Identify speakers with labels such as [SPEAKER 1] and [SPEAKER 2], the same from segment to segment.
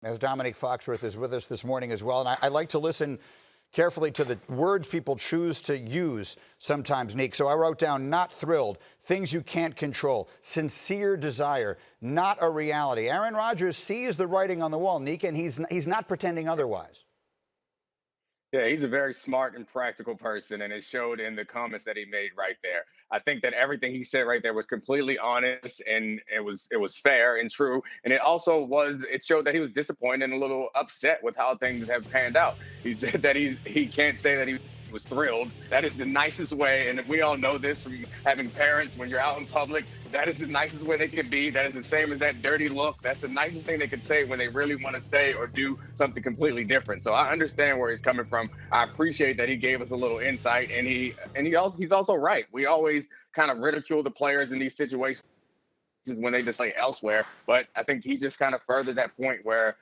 [SPEAKER 1] As Dominic Foxworth is with us this morning as well. And I like to listen carefully to the words people choose to use sometimes, Nick. So I wrote down not thrilled, things you can't control, sincere desire, not a reality. Aaron Rodgers sees the writing on the wall, Nick, and he's not pretending otherwise.
[SPEAKER 2] Yeah, he's a very smart and practical person, and it showed in the comments that he made right there. I think that everything he said right there was completely honest, and it was fair and true. And it showed that he was disappointed and a little upset with how things have panned out. He said that he can't say that he was thrilled. That is the nicest way, and we all know this from having parents. When you're out in public, that is the nicest way they can be. That is the same as that dirty look. That's the nicest thing they could say when they really want to say or do something completely different. So I understand where he's coming from. I appreciate that he gave us a little insight, and he's also right. We always kind of ridicule the players in these situations when they just play elsewhere. But I think he just kind of furthered that point where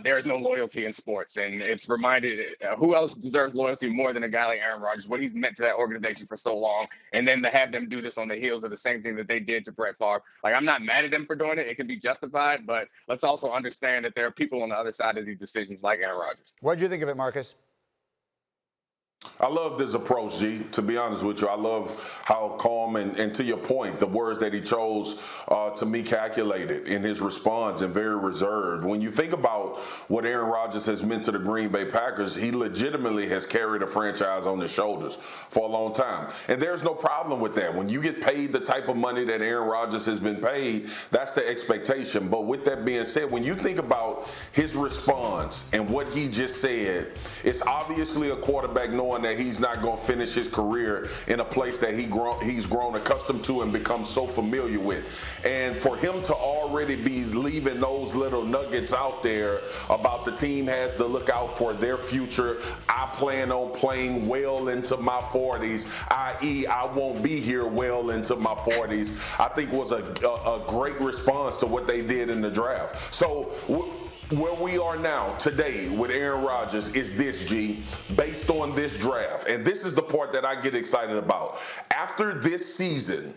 [SPEAKER 2] there is no loyalty in sports. And it's reminded who else deserves loyalty more than a guy like Aaron Rodgers, what he's meant to that organization for so long. And then to have them do this on the heels of the same thing that they did to Brett Favre. Like, I'm not mad at them for doing it. It can be justified. But let's also understand that there are people on the other side of these decisions like Aaron Rodgers.
[SPEAKER 1] What did you think of it, Marcus?
[SPEAKER 3] I love this approach, G. To be honest with you, I love how calm and to your point, the words that he chose to me calculated in his response and very reserved. When you think about what Aaron Rodgers has meant to the Green Bay Packers, he legitimately has carried a franchise on his shoulders for a long time. And there's no problem with that. When you get paid the type of money that Aaron Rodgers has been paid, that's the expectation. But with that being said, when you think about his response and what he just said, it's obviously a quarterback knowing that he's not going to finish his career in a place that he's grown accustomed to and become so familiar with. And for him to already be leaving those little nuggets out there about the team has to look out for their future, I plan on playing well into my 40s, i.e. I won't be here well into my 40s, I think was a great response to what they did in the draft. So where we are now today with Aaron Rodgers is this, G, based on this draft. And this is the part that I get excited about. After this season,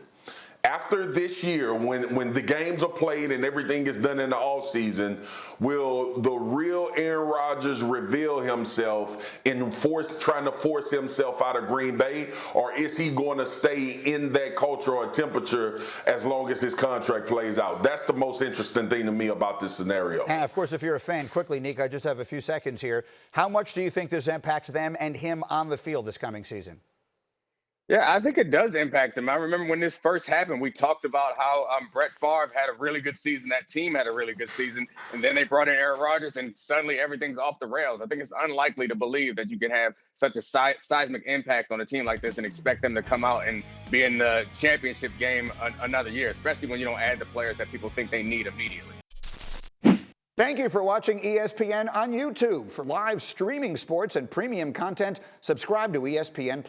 [SPEAKER 3] after this year, when the games are played and everything is done in the offseason, will the real Aaron Rodgers reveal himself in trying to force himself out of Green Bay? Or is he going to stay in that culture or temperature as long as his contract plays out? That's the most interesting thing to me about this scenario.
[SPEAKER 1] And, of course, if you're a fan, quickly, Nick, I just have a few seconds here. How much do you think this impacts them and him on the field this coming season?
[SPEAKER 2] Yeah, I think it does impact him. I remember when this first happened, we talked about how Brett Favre had a really good season. That team had a really good season. And then they brought in Aaron Rodgers, and suddenly everything's off the rails. I think it's unlikely to believe that you can have such a seismic impact on a team like this and expect them to come out and be in the championship game another year, especially when you don't add the players that people think they need immediately.
[SPEAKER 1] Thank you for watching ESPN on YouTube. For live streaming sports and premium content, subscribe to ESPN+.